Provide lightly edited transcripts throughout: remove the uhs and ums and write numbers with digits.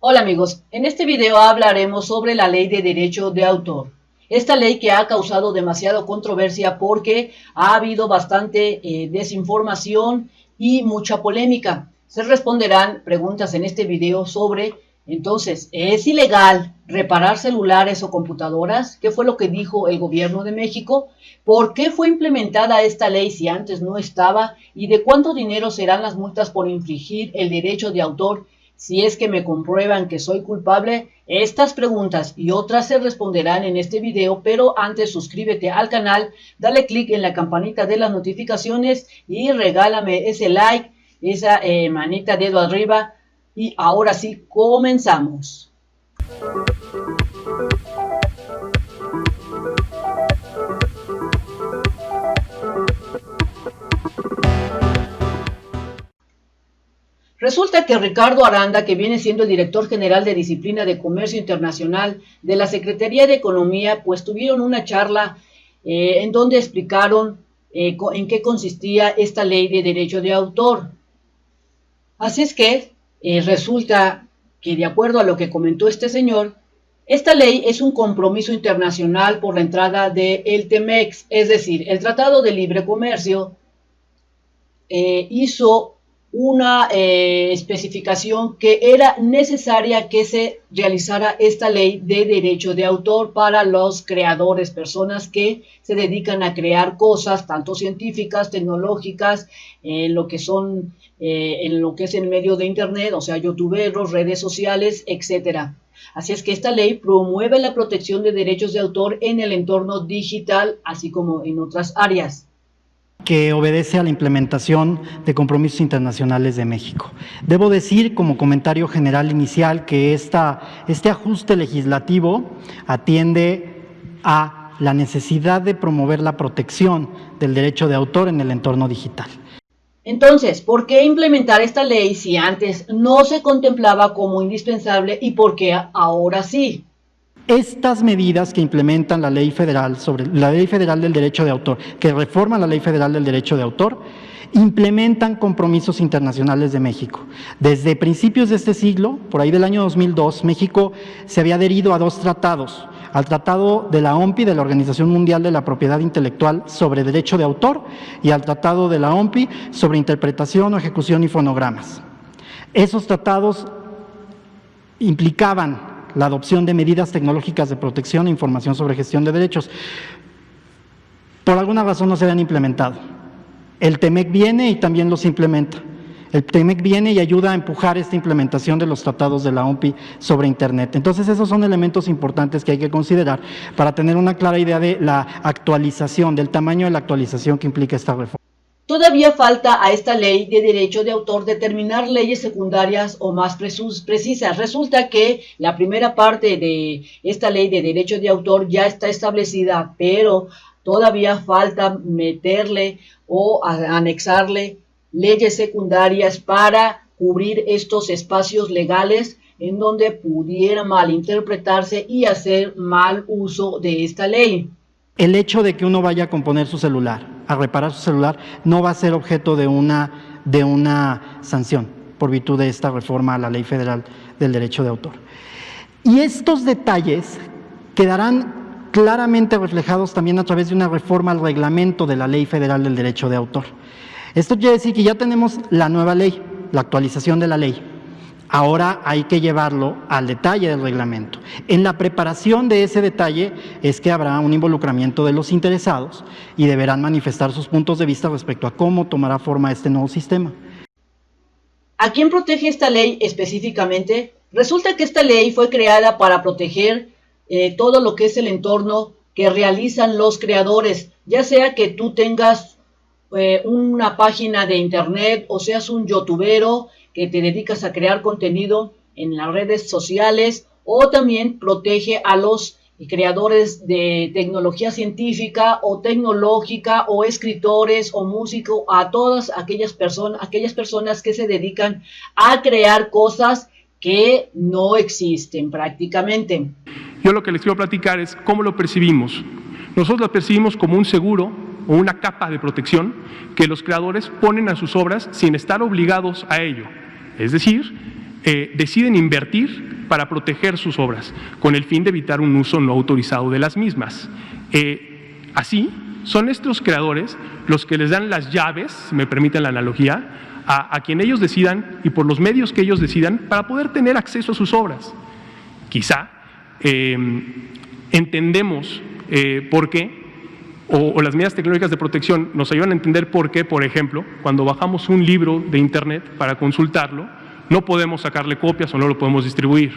Hola amigos, en este video hablaremos sobre la ley de derecho de autor. Esta ley que ha causado demasiada controversia porque ha habido bastante desinformación y mucha polémica. Se responderán preguntas en este video sobre, entonces, ¿es ilegal reparar celulares o computadoras? ¿Qué fue lo que dijo el gobierno de México? ¿Por qué fue implementada esta ley si antes no estaba? ¿Y de cuánto dinero serán las multas por infringir el derecho de autor si es que me comprueban que soy culpable? Estas preguntas y otras se responderán en este video, pero antes suscríbete al canal, dale click en la campanita de las notificaciones y regálame ese like, esa manita dedo arriba. Y ahora sí, comenzamos. Resulta que Ricardo Aranda, que viene siendo el director general de Disciplina de Comercio Internacional de la Secretaría de Economía, pues tuvieron una charla en donde explicaron en qué consistía esta ley de derecho de autor. Así es que resulta que, de acuerdo a lo que comentó este señor, esta ley es un compromiso internacional por la entrada del TEMEC, es decir, el Tratado de Libre Comercio hizo una especificación que era necesaria que se realizara esta ley de derecho de autor para los creadores, personas que se dedican a crear cosas, tanto científicas, tecnológicas, lo que son, en lo que es el medio de internet, o sea, youtuberos, redes sociales, etcétera. Así es que esta ley promueve la protección de derechos de autor en el entorno digital, así como en otras áreas, que obedece a la implementación de compromisos internacionales de México. Debo decir, como comentario general inicial, que este ajuste legislativo atiende a la necesidad de promover la protección del derecho de autor en el entorno digital. Entonces, ¿por qué implementar esta ley si antes no se contemplaba como indispensable y por qué ahora sí? Estas medidas que implementan la Ley Federal del Derecho de Autor, que reforman la Ley Federal del Derecho de Autor, implementan compromisos internacionales de México. Desde principios de este siglo, por ahí del año 2002, México se había adherido a dos tratados, al Tratado de la OMPI, de la Organización Mundial de la Propiedad Intelectual, sobre derecho de autor, y al Tratado de la OMPI sobre interpretación o ejecución y fonogramas. Esos tratados implicaban la adopción de medidas tecnológicas de protección e información sobre gestión de derechos. Por alguna razón no se habían implementado. El TEMEC viene y también los implementa. El TEMEC viene y ayuda a empujar esta implementación de los tratados de la OMPI sobre Internet. Entonces, esos son elementos importantes que hay que considerar para tener una clara idea de la actualización, del tamaño de la actualización que implica esta reforma. Todavía falta a esta ley de derecho de autor determinar leyes secundarias o más precisas. Resulta que la primera parte de esta ley de derecho de autor ya está establecida, pero todavía falta meterle o anexarle leyes secundarias para cubrir estos espacios legales en donde pudiera malinterpretarse y hacer mal uso de esta ley. El hecho de que uno vaya a componer su celular, a reparar su celular, no va a ser objeto de una sanción por virtud de esta reforma a la Ley Federal del Derecho de Autor. Y estos detalles quedarán claramente reflejados también a través de una reforma al reglamento de la Ley Federal del Derecho de Autor. Esto quiere decir que ya tenemos la nueva ley, la actualización de la ley. Ahora hay que llevarlo al detalle del reglamento. En la preparación de ese detalle es que habrá un involucramiento de los interesados y deberán manifestar sus puntos de vista respecto a cómo tomará forma este nuevo sistema. ¿A quién protege esta ley específicamente? Resulta que esta ley fue creada para proteger todo lo que es el entorno que realizan los creadores, ya sea que tú tengas una página de internet o seas un youtubero que te dedicas a crear contenido en las redes sociales, o también protege a los creadores de tecnología científica o tecnológica, o escritores o músicos, a todas aquellas personas que se dedican a crear cosas que no existen prácticamente. Yo lo que les quiero platicar es cómo lo percibimos. Nosotros lo percibimos como un seguro o una capa de protección que los creadores ponen a sus obras sin estar obligados a ello. Es decir, deciden invertir para proteger sus obras, con el fin de evitar un uso no autorizado de las mismas. Así, son estos creadores los que les dan las llaves, si me permiten la analogía, a quien ellos decidan y por los medios que ellos decidan para poder tener acceso a sus obras. Quizá entendemos por qué, o las medidas tecnológicas de protección nos ayudan a entender por qué, por ejemplo, cuando bajamos un libro de internet para consultarlo, no podemos sacarle copias o no lo podemos distribuir.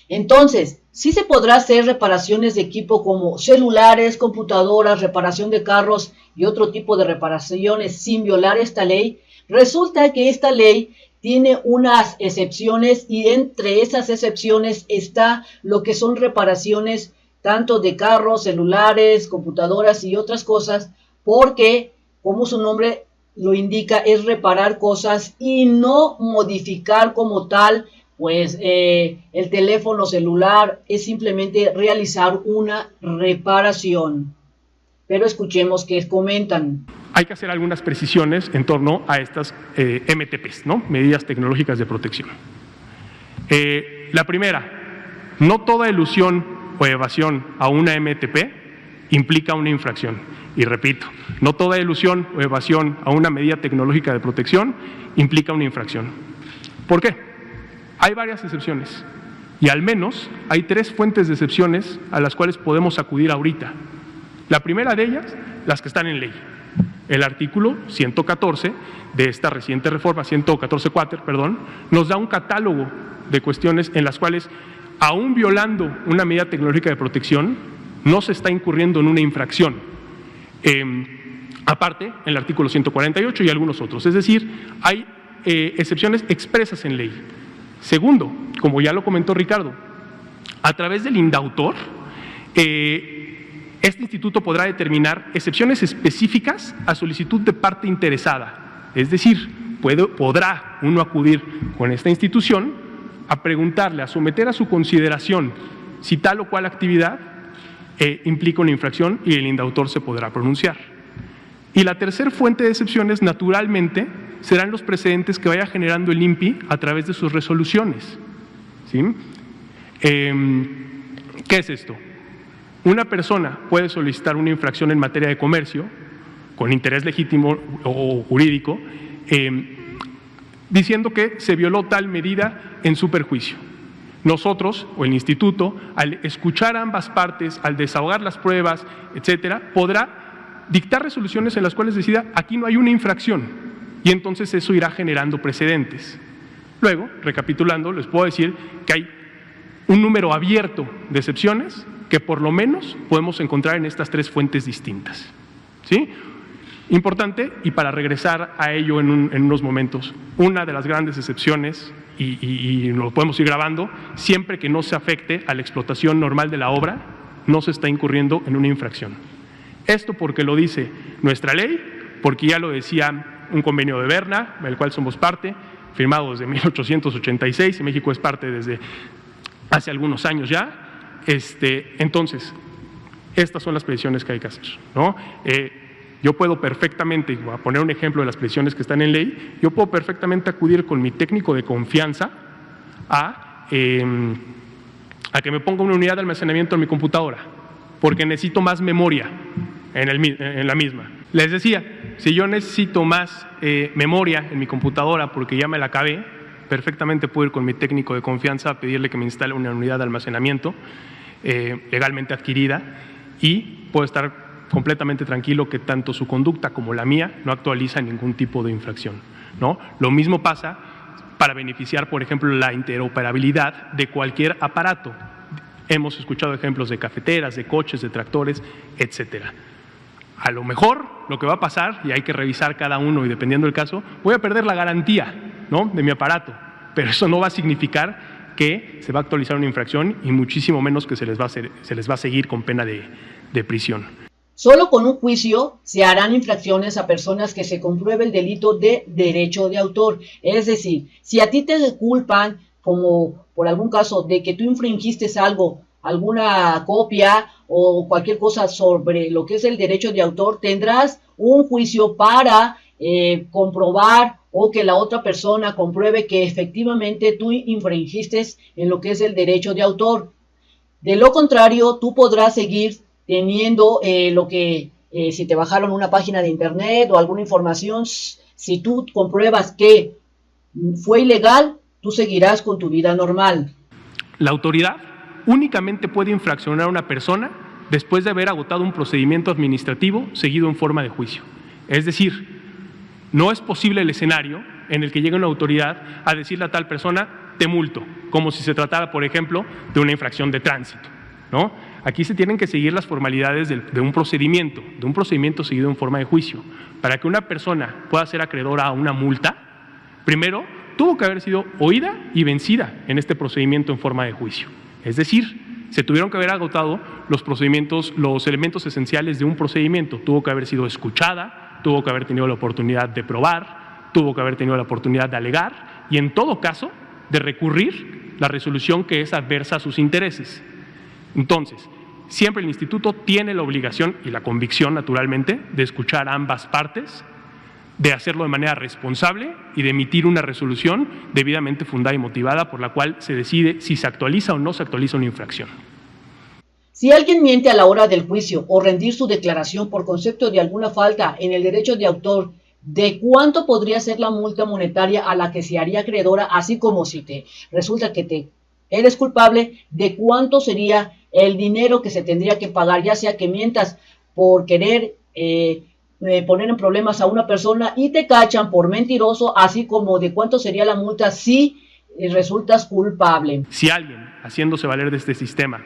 Entonces, sí se podrá hacer reparaciones de equipo como celulares, computadoras, reparación de carros y otro tipo de reparaciones sin violar esta ley. Resulta que esta ley tiene unas excepciones y entre esas excepciones está lo que son reparaciones tanto de carros, celulares, computadoras y otras cosas, porque, como su nombre lo indica, es reparar cosas y no modificar como tal, pues el teléfono celular, es simplemente realizar una reparación. Pero escuchemos qué comentan. Hay que hacer algunas precisiones en torno a estas MTPs, ¿no? Medidas tecnológicas de protección. La primera, no toda elusión o evasión a una MTP implica una infracción. Y repito, no toda elusión o evasión a una medida tecnológica de protección implica una infracción. ¿Por qué? Hay varias excepciones y al menos hay 3 fuentes de excepciones a las cuales podemos acudir ahorita. La primera de ellas, las que están en ley. El artículo 114 de esta reciente reforma, 114.4, perdón, nos da un catálogo de cuestiones en las cuales, aún violando una medida tecnológica de protección, no se está incurriendo en una infracción. Aparte, el artículo 148 y algunos otros. Es decir, hay excepciones expresas en ley. Segundo, como ya lo comentó Ricardo, a través del indautor, este instituto podrá determinar excepciones específicas a solicitud de parte interesada. Es decir, podrá uno acudir con esta institución a preguntarle, a someter a su consideración si tal o cual actividad implica una infracción y el indautor se podrá pronunciar. Y la tercera fuente de excepciones, naturalmente, serán los precedentes que vaya generando el INPI a través de sus resoluciones. ¿Sí? ¿Qué es esto? Una persona puede solicitar una infracción en materia de comercio con interés legítimo o jurídico, diciendo que se violó tal medida en su perjuicio. Nosotros, o el instituto, al escuchar a ambas partes, al desahogar las pruebas, etcétera, podrá dictar resoluciones en las cuales decida aquí no hay una infracción. Y entonces eso irá generando precedentes. Luego, recapitulando, les puedo decir que hay un número abierto de excepciones que por lo menos podemos encontrar en estas 3 fuentes distintas. ¿Sí? Importante, y para regresar a ello en unos momentos, una de las grandes excepciones, y lo podemos ir grabando, siempre que no se afecte a la explotación normal de la obra, no se está incurriendo en una infracción. Esto porque lo dice nuestra ley, porque ya lo decía un convenio de Berna, del cual somos parte, firmado desde 1886, y México es parte desde hace algunos años ya. Entonces, estas son las precisiones que hay que hacer, ¿no? Yo puedo perfectamente, voy a poner un ejemplo de las precisiones que están en ley, yo puedo perfectamente acudir con mi técnico de confianza a que me ponga una unidad de almacenamiento en mi computadora, porque necesito más memoria en la misma. Les decía, si yo necesito más memoria en mi computadora porque ya me la acabé, perfectamente puedo ir con mi técnico de confianza a pedirle que me instale una unidad de almacenamiento legalmente adquirida y puedo estar completamente tranquilo que tanto su conducta como la mía no actualiza ningún tipo de infracción, ¿no? Lo mismo pasa para beneficiar, por ejemplo, la interoperabilidad de cualquier aparato. Hemos escuchado ejemplos de cafeteras, de coches, de tractores, etcétera. A lo mejor lo que va a pasar, y hay que revisar cada uno y dependiendo del caso, voy a perder la garantía, ¿no?, de mi aparato, pero eso no va a significar que se va a actualizar una infracción y muchísimo menos que se les va a seguir con pena de prisión. Solo con un juicio se harán infracciones a personas que se compruebe el delito de derecho de autor. Es decir, si a ti te culpan, como por algún caso de que tú infringiste algo, alguna copia o cualquier cosa sobre lo que es el derecho de autor, tendrás un juicio para comprobar o que la otra persona compruebe que efectivamente tú infringiste en lo que es el derecho de autor. De lo contrario, tú podrás seguir teniendo lo que, si te bajaron una página de internet o alguna información, si tú compruebas que fue ilegal, tú seguirás con tu vida normal. La autoridad únicamente puede infraccionar a una persona después de haber agotado un procedimiento administrativo seguido en forma de juicio. Es decir, no es posible el escenario en el que llegue una autoridad a decirle a tal persona, te multo, como si se tratara, por ejemplo, de una infracción de tránsito, ¿no? Aquí se tienen que seguir las formalidades de un procedimiento seguido en forma de juicio. Para que una persona pueda ser acreedora a una multa, primero tuvo que haber sido oída y vencida en este procedimiento en forma de juicio. Es decir, se tuvieron que haber agotado los procedimientos, los elementos esenciales de un procedimiento. Tuvo que haber sido escuchada, tuvo que haber tenido la oportunidad de probar, tuvo que haber tenido la oportunidad de alegar y, en todo caso, de recurrir la resolución que es adversa a sus intereses. Entonces, siempre el instituto tiene la obligación y la convicción, naturalmente, de escuchar a ambas partes, de hacerlo de manera responsable y de emitir una resolución debidamente fundada y motivada por la cual se decide si se actualiza o no se actualiza una infracción. Si alguien miente a la hora del juicio o rendir su declaración por concepto de alguna falta en el derecho de autor, ¿de cuánto podría ser la multa monetaria a la que se haría acreedora? Así como si te resulta que eres culpable, ¿de cuánto sería el dinero que se tendría que pagar, ya sea que mientas por querer poner en problemas a una persona y te cachan por mentiroso, así como de cuánto sería la multa si resultas culpable? Si alguien, haciéndose valer de este sistema,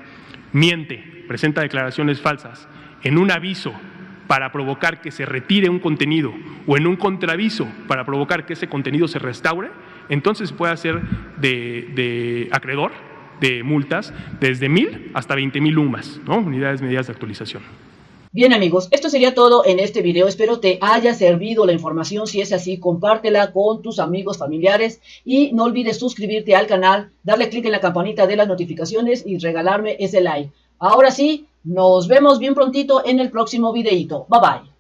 miente, presenta declaraciones falsas en un aviso para provocar que se retire un contenido o en un contraaviso para provocar que ese contenido se restaure, entonces puede hacer de acreedor de multas desde 1,000 hasta 20,000 UMAS, ¿no? Unidades medidas de actualización. Bien, amigos, esto sería todo en este video. Espero te haya servido la información. Si es así, compártela con tus amigos, familiares y no olvides suscribirte al canal, darle clic en la campanita de las notificaciones y regalarme ese like. Ahora sí, nos vemos bien prontito en el próximo videito. Bye bye.